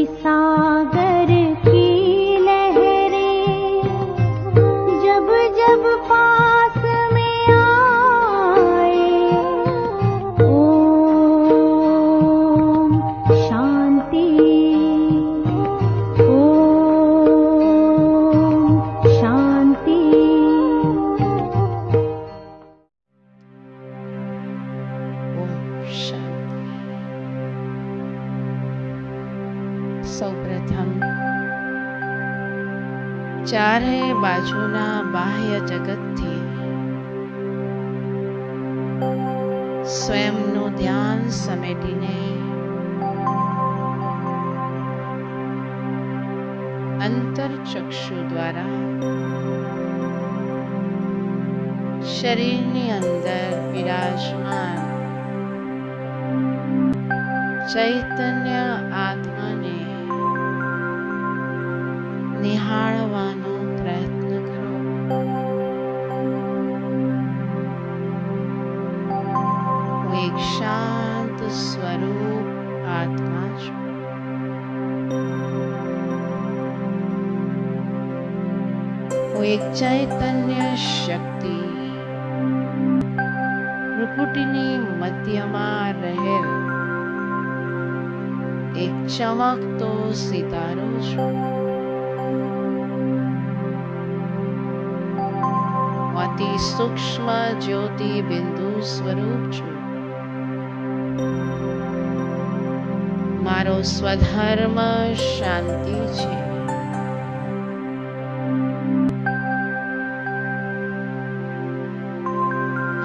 सागर की लहरें जब जब पास में आए, ओम शांति, ओम शांति। સૌપ્રથમ ચારે બાજુના બાહ્ય જગતથી સ્વયંનું ધ્યાન સમેટીને અંતરચક્ષુ દ્વારા શરીરની અંદર વિરાજમાન ચૈતન્ય આત્માને નિહાળવાનો પ્રયત્ન કરો. હું એક શાંત સ્વરૂપ આત્મા છું. હું એક ચૈતન્ય શક્તિ ભ્રુકુટીની મધ્યમાં રહેલ એક ચમકતો સિતારો છું. અતિ સૂક્ષ્મ જ્યોતિ બિંદુ સ્વરૂપ છું. મારો સ્વધર્મ શાંતિ છે.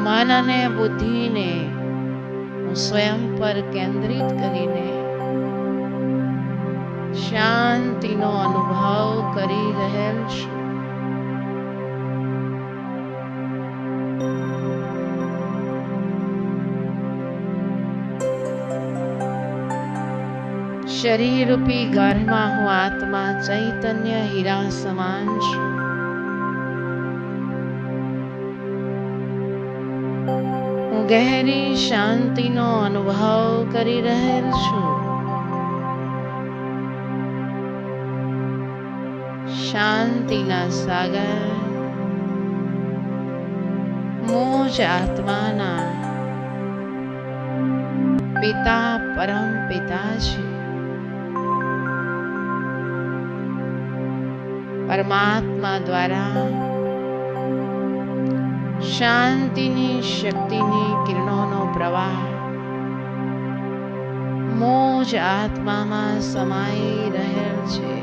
મન અને બુદ્ધિને હું સ્વયં પર કેન્દ્રિત કરીને શાંતિનો અનુભવ કરી રહેલ છું. શરીર રૂપી ઘરમાં હું આત્મા ચૈતન્ય હીરા સમાન છું. હું ગહેરી શાંતિનો અનુભવ કરી રહેલ છું. શાંતિના સાગર મુજ આત્માના પિતા પરમ પિતા છે. પરમાત્મા દ્વારા શાંતિની શક્તિની કિરણોનો પ્રવાહ મુજ આત્મામાં સમાઈ રહેલ છે.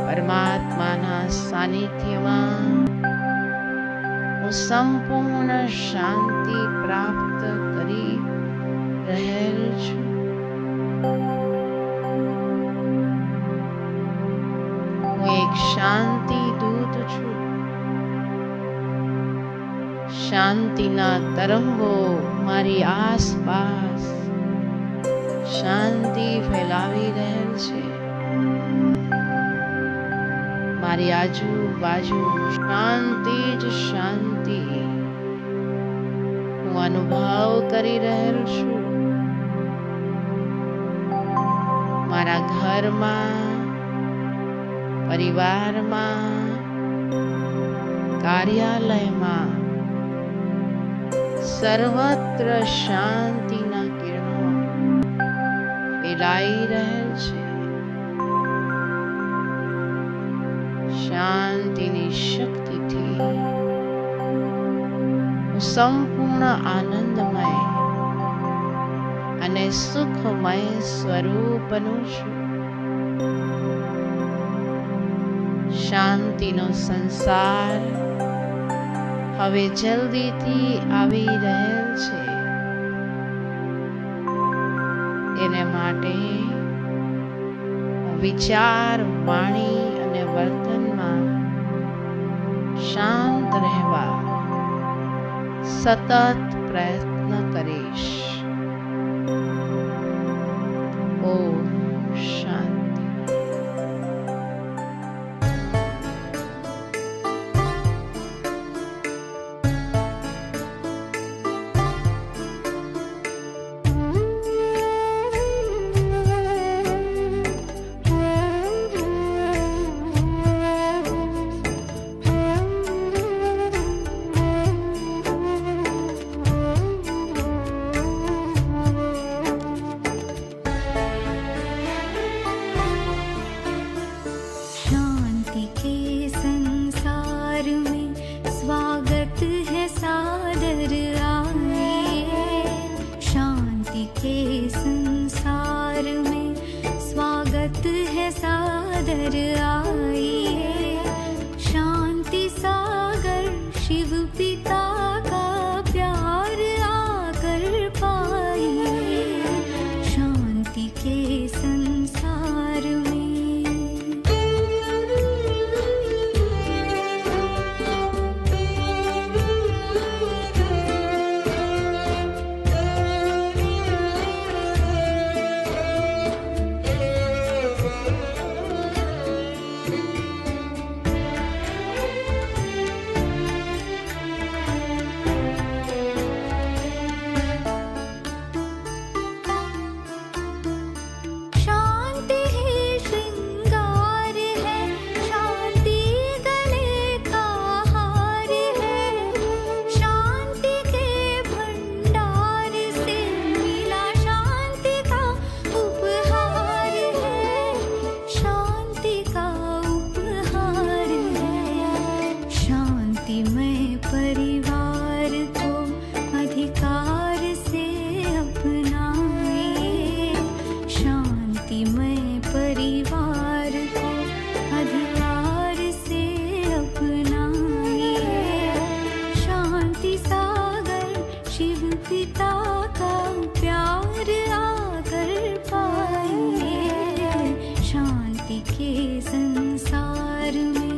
પરમાત્માના સાનિધ્યમાં હું સંપૂર્ણ શાંતિ પ્રાપ્ત કરી રહેલ છું. હું એક શાંતિ દૂત છું. શાંતિના તરંગો મારી આસપાસ શાંતિ ફેલાવી રહેલ છે. મારી આજુબાજુ શાંતિ જ શાંતિ હું અનુભવ કરી રહેલ છું. મારા ઘરમાં, પરિવારમાં, કાર્યાલયમાં સર્વત્ર શાંતિના કિરણો ફેલાઈ રહેલ છે. શાંતિની શક્તિથી હું સંપૂર્ણ આનંદમય અને સુખમય સ્વરૂપ બનું છું. શાંતિનો સંસાર હવે જલ્દીથી આવી રહેલ છે. એને માટે હું વિચાર, વાણી અને વર્તનમાં શાંત રહેવા સતત પ્રયત્ન કરીશ. ઓમ શાંતિ. शांति के संसार में स्वागत है सादर आइए। शांति सागर शिव पिता का प्यार आकर पाइए। शांति के संसार में परिवार को अधिकार से अपनाइए। शांतिमय परिवार को अधिकार से अपनाइए। शांति सागर शिव पिता का प्यार आकर पाइए। शांति के संसार में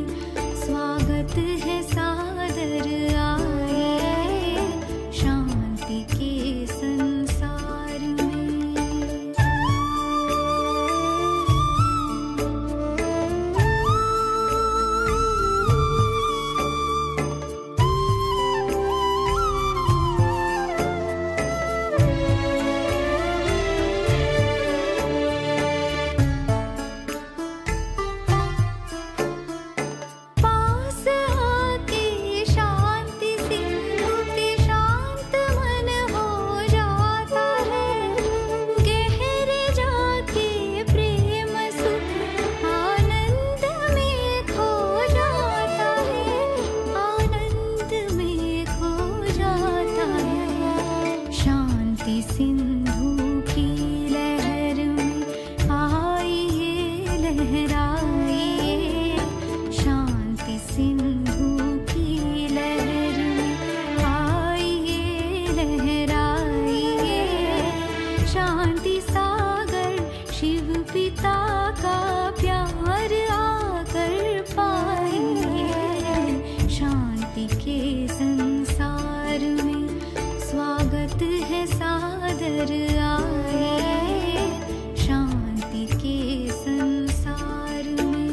स्वागत है सादर आइए। शांति के संसार में सिंधु की लहर में आइए लहराइए। शांति सिंधु की लहर में आइए लहराइए। शांति सागर शिव पिता का प्यार आकर पाइए। शांति के संसार में स्वागत है सादर आइए। शांति के संसार में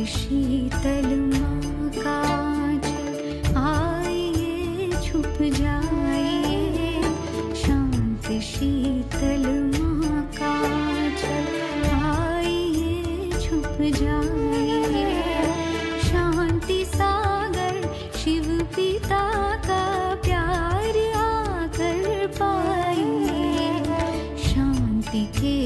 शीतल माँ का आंचल आइए छुप जाइए। शांत शीतल माँ का आंचल आइए छुप जाइए। शांति सागर शिव पिता का प्यार आकर पाइए। शांति के